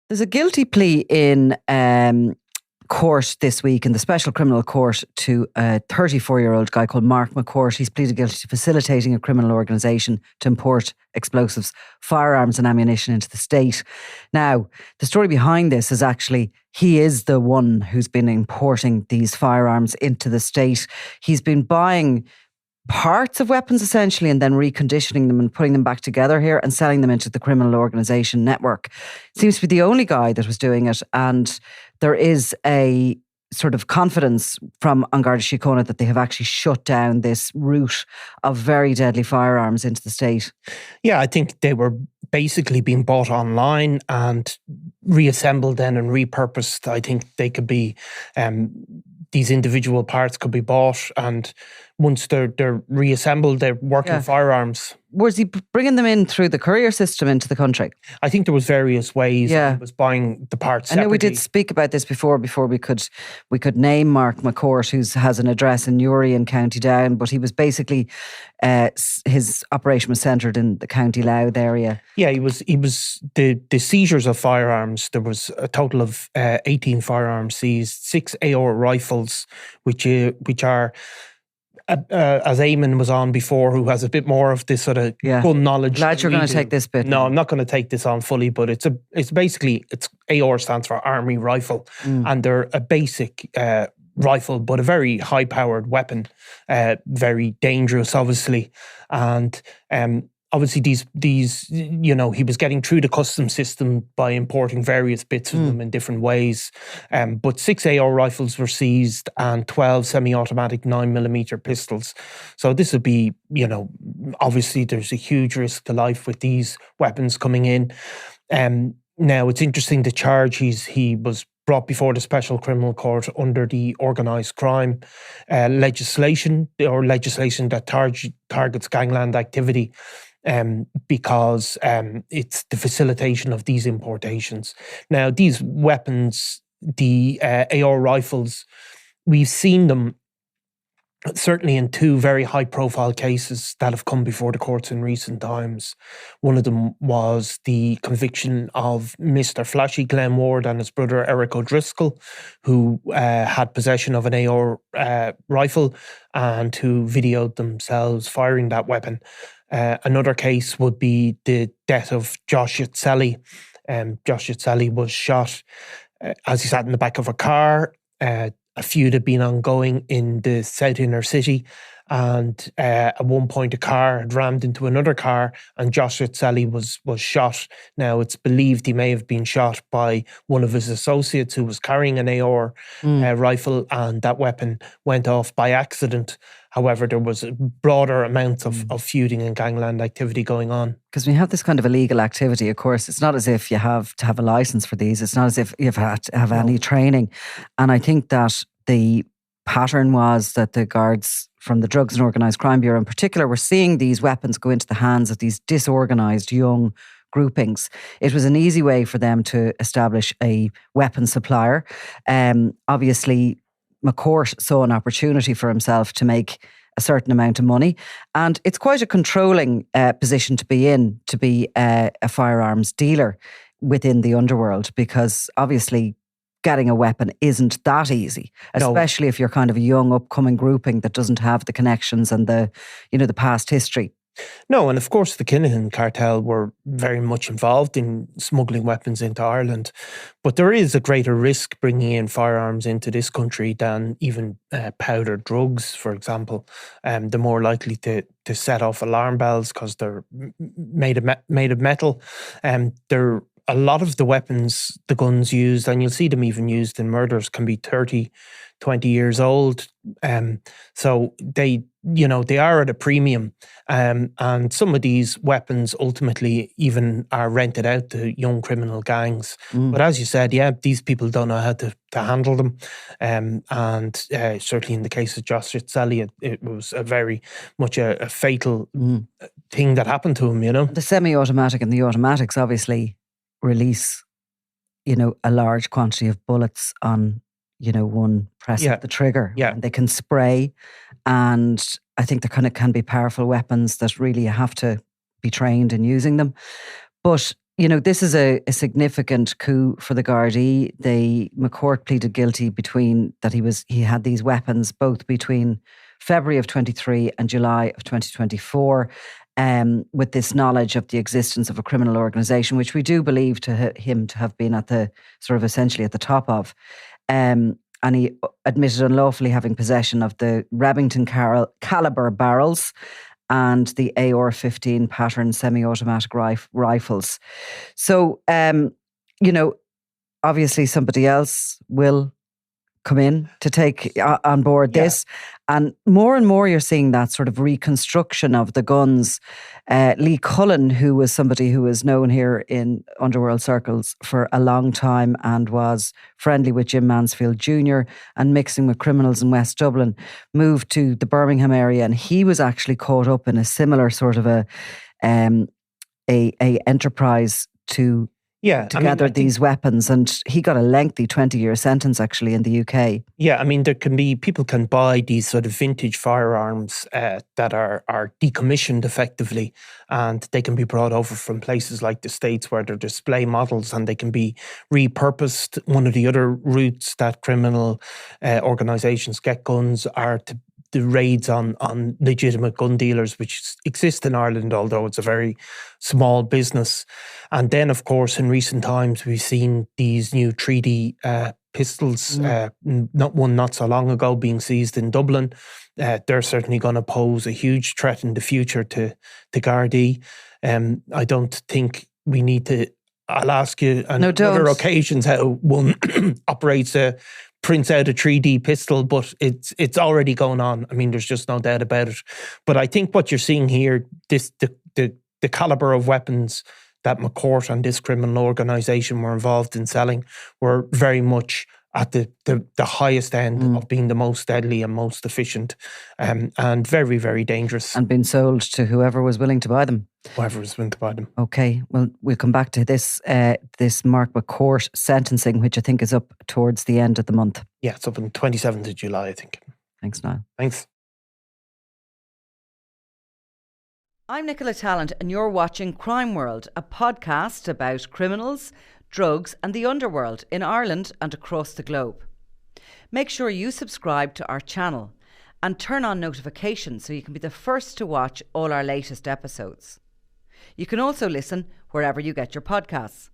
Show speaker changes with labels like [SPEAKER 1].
[SPEAKER 1] There's a guilty plea in court this week in the Special Criminal Court to a 34-year-old guy called Mark McCourt. He's pleaded guilty to facilitating a criminal organisation to import explosives, firearms and ammunition into the state. Now, the story behind this is actually he is the one who's been importing these firearms into the state. He's been buying parts of weapons essentially and then reconditioning them and putting them back together here and selling them into the criminal organisation network. Seems to be the only guy that was doing it, and there is a sort of confidence from An Garda Síochána that they have actually shut down this route of very deadly firearms into the state.
[SPEAKER 2] Yeah, I think they were basically being bought online and reassembled then and repurposed. I think they could be, these individual parts could be bought, and once they're reassembled, they're working firearms.
[SPEAKER 1] Was he bringing them in through the courier system into the country?
[SPEAKER 2] I think there was various ways. He was buying the parts separately.
[SPEAKER 1] I know we did speak about this before we could name Mark McCourt, who has an address in Newry in County Down, but he was basically, his operation was centred in the County Louth area. Yeah,
[SPEAKER 2] he was the seizures of firearms. There was a total of 18 firearms seized, 6 AR rifles, which are, as Eamon was on before, who has a bit more of this sort of gun knowledge.
[SPEAKER 1] Glad you're going to take this bit.
[SPEAKER 2] No, I'm not going to take this on fully, but it's basically AR stands for Army Rifle, and they're a basic rifle, but a very high-powered weapon, very dangerous, obviously, and obviously these, he was getting through the customs system by importing various bits of them in different ways. But 6 AR rifles were seized and 12 semi-automatic 9mm pistols. So this would be, obviously there's a huge risk to life with these weapons coming in. Now it's interesting, the charge he was brought before the Special Criminal Court under the organised crime legislation, or legislation that targets gangland activity. Because it's the facilitation of these importations. Now, these weapons, the AR rifles, we've seen them certainly in 2 very high-profile cases that have come before the courts in recent times. One of them was the conviction of Mr. Flashy Glenn Ward and his brother Eric O'Driscoll, who had possession of an AR rifle and who videoed themselves firing that weapon. Another case would be the death of Josh Yatselli. Josh Yatselli was shot as he sat in the back of a car. A feud had been ongoing in the South Inner City, and at one point a car had rammed into another car and Josh Yatselli was shot. Now it's believed he may have been shot by one of his associates who was carrying an AR rifle, and that weapon went off by accident. However, there was a broader amount of feuding and gangland activity going on.
[SPEAKER 1] Because when you have this kind of illegal activity, of course, it's not as if you have to have a license for these. It's not as if you've had to have any training. And I think that the pattern was that the guards from the Drugs and Organised Crime Bureau in particular were seeing these weapons go into the hands of these disorganised young groupings. It was an easy way for them to establish a weapon supplier. Obviously, McCourt saw an opportunity for himself to make a certain amount of money, and it's quite a controlling position to be in, to be a firearms dealer within the underworld, because obviously getting a weapon isn't that easy, especially if you're kind of a young upcoming grouping that doesn't have the connections and the past history.
[SPEAKER 2] No, and of course the Kinahan cartel were very much involved in smuggling weapons into Ireland, but there is a greater risk bringing in firearms into this country than even powdered drugs, for example. They're more likely to set off alarm bells because they're made of metal. They're a lot of the weapons, the guns used, and you'll see them even used in murders, can be 30, 20 years old. So they are at a premium. And some of these weapons ultimately even are rented out to young criminal gangs. But as you said, these people don't know how to handle them. And certainly in the case of Josh Yatselli, it was a very much a fatal thing that happened to him,
[SPEAKER 1] The semi-automatic and the automatics obviously release, a large quantity of bullets on, one press of the trigger.
[SPEAKER 2] Yeah.
[SPEAKER 1] And they can spray, and I think they kind of can be powerful weapons that really you have to be trained in using them. But this is a significant coup for the Gardaí. McCourt pleaded guilty he had these weapons both between February of 23 and July of 2024, with this knowledge of the existence of a criminal organisation, which we do believe him to have been at the sort of essentially at the top of. And he admitted unlawfully having possession of the Remington caliber barrels and the AR-15 pattern semi-automatic rifles. So, obviously somebody else will come in to take on board this. And more you're seeing that sort of reconstruction of the guns. Lee Cullen, who was somebody who was known here in underworld circles for a long time and was friendly with Jim Mansfield Jr. and mixing with criminals in West Dublin, moved to the Birmingham area, and he was actually caught up in a similar sort of a enterprise to gather these weapons, and he got a lengthy 20-year sentence actually in the UK.
[SPEAKER 2] Yeah, I mean, people can buy these sort of vintage firearms that are decommissioned effectively, and they can be brought over from places like the States where they're display models, and they can be repurposed. One of the other routes that criminal organisations get guns are to the raids on legitimate gun dealers, which exist in Ireland, although it's a very small business. And then, of course, in recent times, we've seen these new 3D pistols, not so long ago, being seized in Dublin. They're certainly going to pose a huge threat in the future to Gardaí. I don't think we need to. I'll ask you on other occasions how one operates prints out a 3D pistol, but it's already going on. I mean, there's just no doubt about it. But I think what you're seeing here, the caliber of weapons that McCourt and this criminal organisation were involved in selling were very much at the highest end of being the most deadly and most efficient, and very, very dangerous.
[SPEAKER 1] And being sold to whoever was willing to buy them.
[SPEAKER 2] Whoever was willing to buy them.
[SPEAKER 1] Okay, well, we'll come back to this Mark McCourt sentencing, which I think is up towards the end of the month.
[SPEAKER 2] Yeah, it's up on 27th of July, I think.
[SPEAKER 1] Thanks, Niall.
[SPEAKER 2] Thanks.
[SPEAKER 3] I'm Nicola Tallant, and you're watching Crime World, a podcast about criminals, drugs and the underworld in Ireland and across the globe. Make sure you subscribe to our channel and turn on notifications so you can be the first to watch all our latest episodes. You can also listen wherever you get your podcasts.